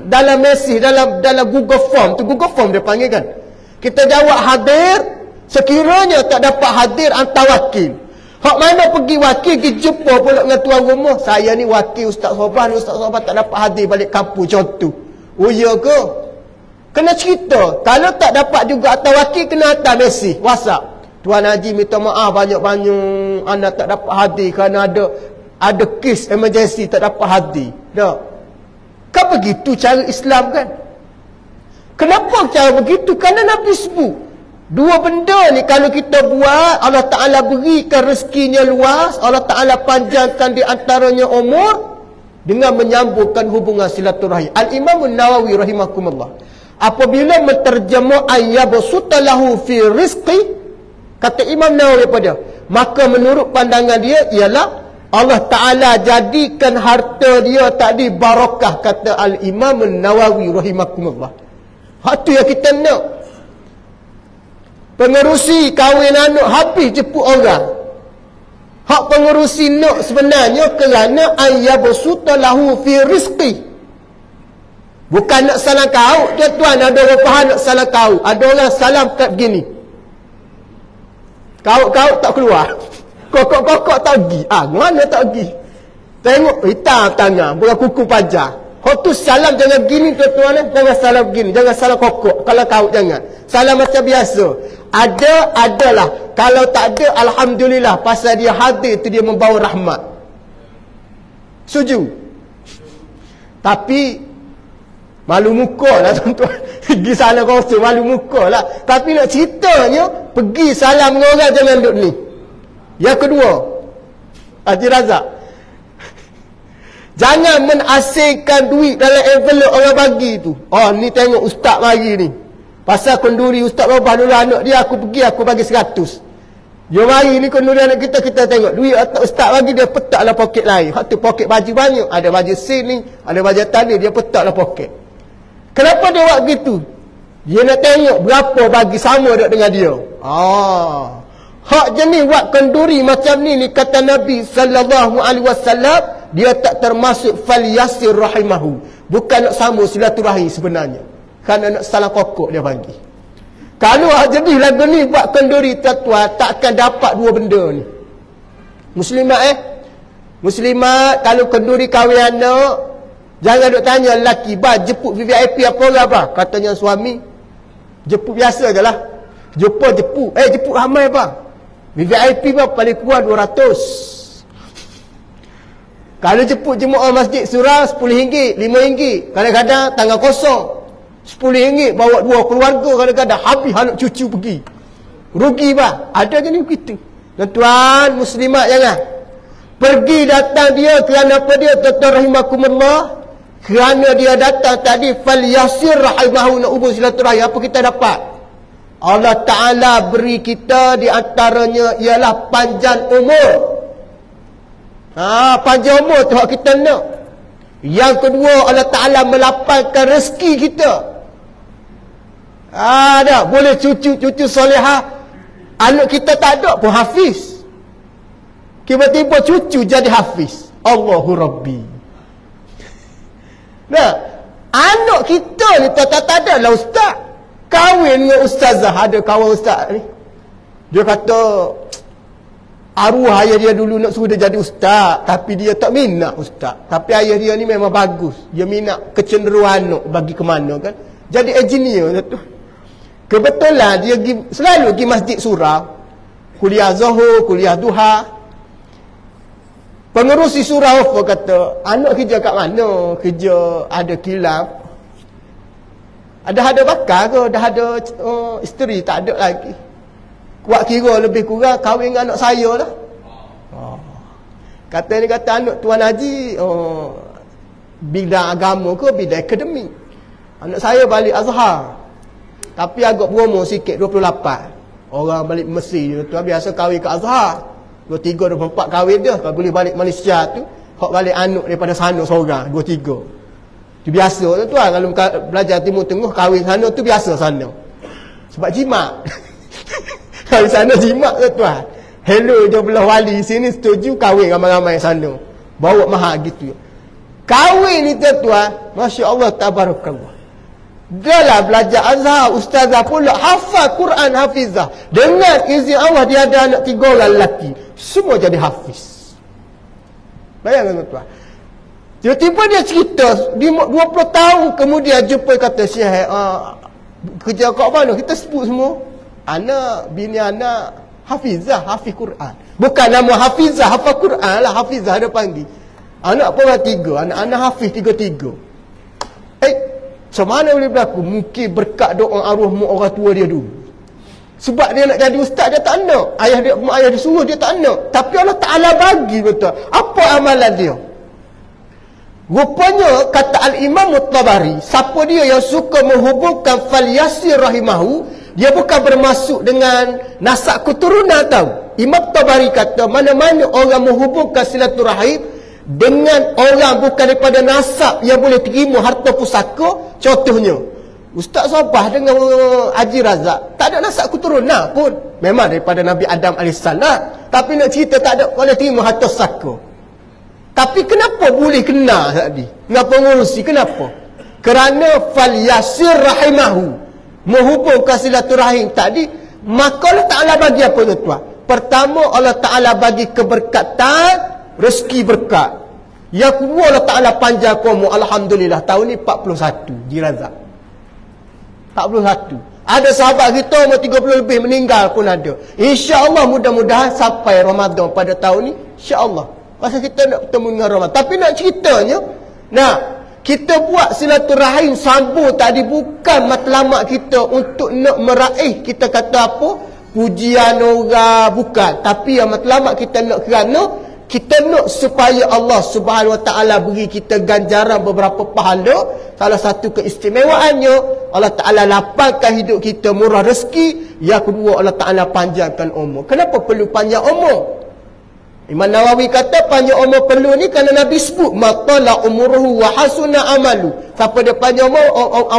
dalam mesej, dalam Google Form, tu Google Form dia panggil kan. Kita jawab hadir, sekiranya tak dapat hadir hantar wakil. Hak mana pergi wakil, pergi jumpa pula dengan tuan rumah. Saya ni wakil Ustaz Soban tak dapat hadir balik kampung contoh. Oh ya ke? Kena cerita. Kalau tak dapat juga hantar wakil, kena hantar mesej WhatsApp. Tuan Haji minta maaf banyak-banyak anda tak dapat hadir kerana ada kes emergency tak dapat hadir. Dah. Kan begitu cara Islam kan? Kenapa cara begitu? Kerana Nabi sebut 2 benda ni kalau kita buat, Allah Ta'ala berikan rezekinya luas, Allah Ta'ala panjangkan di antaranya umur dengan menyambungkan hubungan silaturahim. Al-Imam Nawawi rahimakumullah, apabila menterjemah ayyabsuta lahu fi rizqi, kata Imam Nawawi pada, maka menurut pandangan dia ialah Allah Ta'ala jadikan harta dia tadi barakah, kata Al-Imam Nawawi rahimakumullah. Hak tu yang kita nak. Pengerusi kahwin anak habis jemput orang. Hak pengerusi nak sebenarnya kerana ayyabsuta lahu fi rizqi. Bukan nak salam kau. Tuan-tuan, ada orang faham nak salam kau. Ada orang salam kat begini. Kau tak keluar. Kokok tak pergi. Mana tak pergi? Tengok hitam tangan, bukan kuku pajak. Hak tu salam jangan gini tuan-tuan, jangan salam gini, jangan salam kokok. Kalau kau jangan. Salam macam biasa. Adalah. Kalau tak ada, alhamdulillah, pasal dia hadir tu dia membawa rahmat. Setuju? Tapi malu muka lah tuan-tuan. Pergi salam kosong, malu muka lah. Tapi nak ceritanya, pergi salam dengan orang jangan duduk ni. Yang kedua, Haji Razak, jangan menasingkan duit dalam envelope orang bagi tu. Oh, ni tengok ustaz mari ni. Pasal kenduri ustaz Babah dulu anak dia, aku pergi aku bagi 100. Dia mari ni kenduri anak kita, kita tengok duit ustaz bagi dia petaklah poket lain. Hak tu poket baju banyak, ada baju sini, ada baju tadi, dia petaklah poket. Kenapa dia buat gitu? Dia nak tengok berapa bagi sama dengan dia. Hak jenis buat kenduri macam ni kata Nabi sallallahu alaihi wasallam, dia tak termasuk falyasir rahimahu. Bukan nak sambung silaturahim sebenarnya. Kerana nak salah kokok dia bagi. Kalau jenis lagu ni buat kenduri tuan-tuan, takkan dapat dua benda ni. Muslimat kalau kenduri kahwin anak, jangan duk tanya lelaki, jemput VIP apa orang apa? Katanya suami, jemput biasa je lah. Jemput ramai apa? VIP paling kurang 200. Kalau jemput jemaah masjid surau RM10, RM5. Kadang-kadang tangan kosong, RM10 bawa 2 keluarga, kadang-kadang habis anak cucu pergi. Rugi ada je ni begitu. Tuan-tuan muslimat jangan. Pergi datang dia kerana apa dia? Tuan-tuan rahimakumullah, kerana dia datang tadi falyasir rahimahu, nak hubung silaturahim. Apa kita dapat? Allah Ta'ala beri kita di antaranya ialah panjang umur. Panjang umur tu hak kita nak. Yang kedua, Allah Ta'ala melapangkan rezeki kita. Boleh cucu solehah. Anak kita tak ada pun hafiz. Tiba-tiba cucu jadi hafiz. Allahu Rabbi. Anak kita ni tak ada lah ustaz. Kahwin dengan ustazah. Ada kawan ustaz ni, dia kata arwah ayah dia dulu nak suruh dia jadi ustaz, tapi dia tak minat ustaz. Tapi ayah dia ni memang bagus, dia minat kecenderungan anak bagi ke mana kan, jadi engineer tu. Kebetulan dia selalu pergi masjid surau, kuliah zuhur, kuliah duha. Pengerusi surau apa kata, anak kerja kat mana? Kerja ada kilap. Ada bakar ke? Dah ada isteri? Tak ada lagi. Kuat kira lebih kurang kahwin dengan anak saya lah. Kata anak Tuan Haji bidang agama ke bidang akademik. Anak saya balik Azhar, tapi agak promo sikit, 28. Orang balik Mesir tu biasa kahwin kat Azhar, 23, 24 kahwin dia. Kalau boleh balik Malaysia tu, hak balik anak daripada sana seorang, 23. Itu biasa tu kan, kalau belajar Timur Tengah kahwin sana tu biasa sana. Sebab jimat. Kalau sana jimat tu kan. Hello je belah wali sini setuju kahwin ramai-ramai sana. Bawa mahal gitu. Kahwin ni tuan-tuan, masya-Allah tabarakallah. Dia lah belajar Azhar, ustazah pula hafal Quran hafizah. Dengan izin Allah dia ada anak 3 orang lelaki. Semua jadi hafiz. Bayangkan tuan-tuan. Tiba-tiba dia cerita 20 tahun kemudian jumpa, kata Syekh, kerja kat mana? Kita sebut semua anak, bini anak hafizah, hafiz Quran. Bukan nama hafizah, hafal Quran lah, hafizah ada panggil. Anak pun 3, anak-anak hafiz 3-3. Macam mana boleh berlaku? Mungkin berkat doa arwah mak orang tua dia dulu. Sebab dia nak jadi ustaz, dia tak nak. Ayah dia suruh, dia tak nak. Tapi Allah Ta'ala bagi betul. Apa amalan dia? Rupanya kata Al-Imam At-Tabari, siapa dia yang suka menghubungkan falyasir rahimahu, dia bukan bermaksud dengan nasab keturunan tau. Imam Tabari kata mana-mana orang menghubungkan silaturahim dengan orang bukan daripada nasab yang boleh terima harta pusaka. Contohnya Ustaz Sabah dengan Haji Razak, tak ada nasab keturunan pun, memang daripada Nabi Adam AS, tapi nak cerita tak ada boleh terima harta pusaka. Tapi kenapa boleh kena tadi? Kenapa ngurusi? Kenapa? Kerana falyasir rahimahu, menghubungkan silaturahim tadi. Maka Allah Ta'ala bagi apa tuan-tuan? Pertama, Allah Ta'ala bagi keberkatan, rezeki berkat. Yang kedua Allah Ta'ala panjang umur. Alhamdulillah tahun ni 41 Jirazak 41. Ada sahabat kita umur 30 lebih meninggal pun ada. InsyaAllah mudah-mudahan sampai Ramadan pada tahun ni, InsyaAllah. Masa kita nak bertemu dengan Ramadan. Tapi nak ceritanya, kita buat silaturahim sambung tadi bukan matlamat kita untuk nak meraih, kita kata apa, pujian orang, bukan. Tapi yang matlamat kita nak kerana kita nak supaya Allah Subhanahu Wa Taala beri kita ganjaran beberapa pahala. Salah satu keistimewaannya, Allah Ta'ala lapangkan hidup kita, murah rezeki. Yang kedua, Allah Ta'ala panjangkan umur. Kenapa perlu panjang umur? Imam Nawawi kata panjang umur perlu ni kerana Nabi sebut matala umuruhu wa hasuna amalu. Siapa dia panjang umur,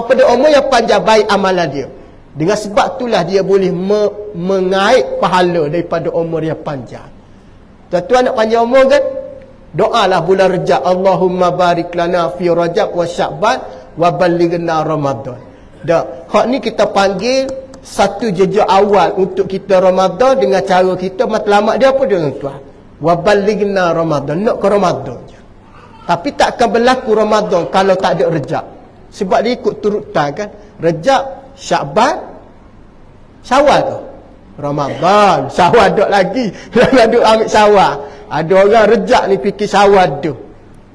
pada umur yang panjang baik amalan dia. Dengan sebab itulah dia boleh mengaik pahala daripada umur yang panjang. Tuan-tuan nak panjang umur kan? Doalah bulan Rejab. Allahumma barik lana fi Rajab wa Sya'ban wa ballighna Ramadan. Hak ni kita panggil satu jejak awal untuk kita Ramadan dengan cara kita matlamat dia apa dia tuan? Wa ballighna Ramadan. Nak ke Ramadan je. Tapi tak akan berlaku Ramadan kalau tak ada Rejab. Sebab dia ikut turutan kan? Rejab, Sya'ban, Syawal tu. Ramadan, Syawal duk lagi. Duk ambil Syawal. Ada orang Rejab ni fikir Syawal tu.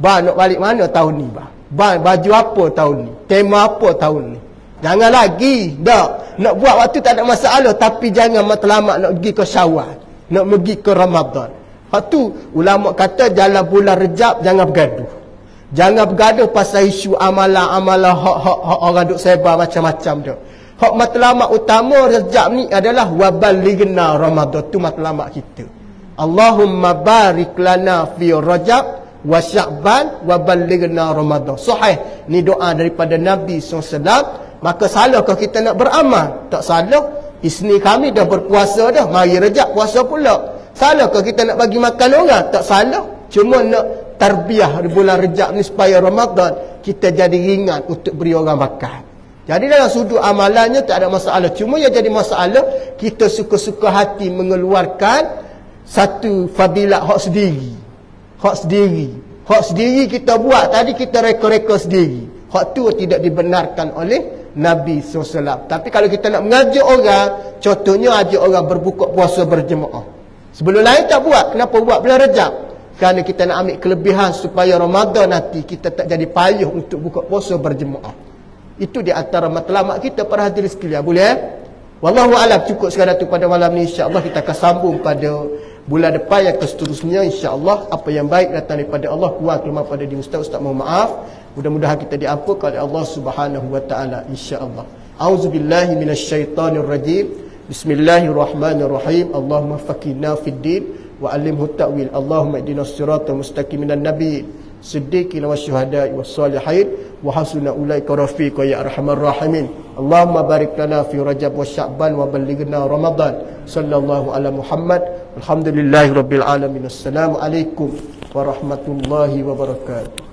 Nak balik mana tahun ni baju apa tahun ni? Tema apa tahun ni? Jangan lagi. Nak buat waktu tak ada masalah, tapi jangan matlamat nak pergi ke Syawal, nak pergi ke Ramadan. Waktu ulama kata jalan bulan Rejab jangan bergaduh. Jangan bergaduh pasal isu amalan-amalan hak orang duk sebar macam-macam tu. Hak matlamat utama Rejab ni adalah waballighna Ramadan. Tu matlamat kita. Allahumma barik lana fi Rajab wa Sya'ban wa ballighna Ramadan. Sahih ni doa daripada Nabi SAW. Maka salahkah kita nak beramal? Tak salah. Isni kami dah berpuasa dah, mari Rejab puasa pula. Salahkah kita nak bagi makan orang? Tak salah. Cuma nak tarbiyah di bulan Rejab ni supaya Ramadan kita jadi ringan untuk beri orang makan. Jadi dalam sudut amalannya tak ada masalah. Cuma yang jadi masalah, kita suka-suka hati mengeluarkan satu fadilat hak sendiri. Hak sendiri kita buat tadi, kita reka-reka sendiri. Hak tu tidak dibenarkan oleh Nabi SAW. Tapi kalau kita nak mengajak orang, contohnya ajak orang berbuka puasa berjemaah. Sebelum lain tak buat. Kenapa buat bulan Rejab? Kerana kita nak ambil kelebihan supaya Ramadan nanti kita tak jadi payah untuk buka puasa berjemaah. Itu di antara matlamat kita para hadirin sekalian. Boleh Wallahu a'lam. Cukup sekadar tu pada malam ni. InsyaAllah kita akan sambung pada bulan depan yang seterusnya. InsyaAllah apa yang baik datang daripada Allah, kurang kelemahan pada diri Ustaz mohon maaf. Mudah-mudahan kita diampunkan oleh Allah Subhanahu wa taala insya-Allah. Auzubillahi minasyaitonirrajim. Bismillahirrahmanirrahim. Allahumma faqihna fid din wa 'allimhu ta'wil. Allahumma ihdinas siratal mustaqim minan nabiyyin siddiqin wasyuhada'i wassalihin wa hasuna ulaika rafiqa ya arhamar rahimin. Allahumma barik lana fi Rajab wa Sya'ban wa ballighna Ramadan. Sallallahu ala Muhammad. Alhamdulillahirabbil alamin. Assalamu alaikum warahmatullahi wabarakatuh.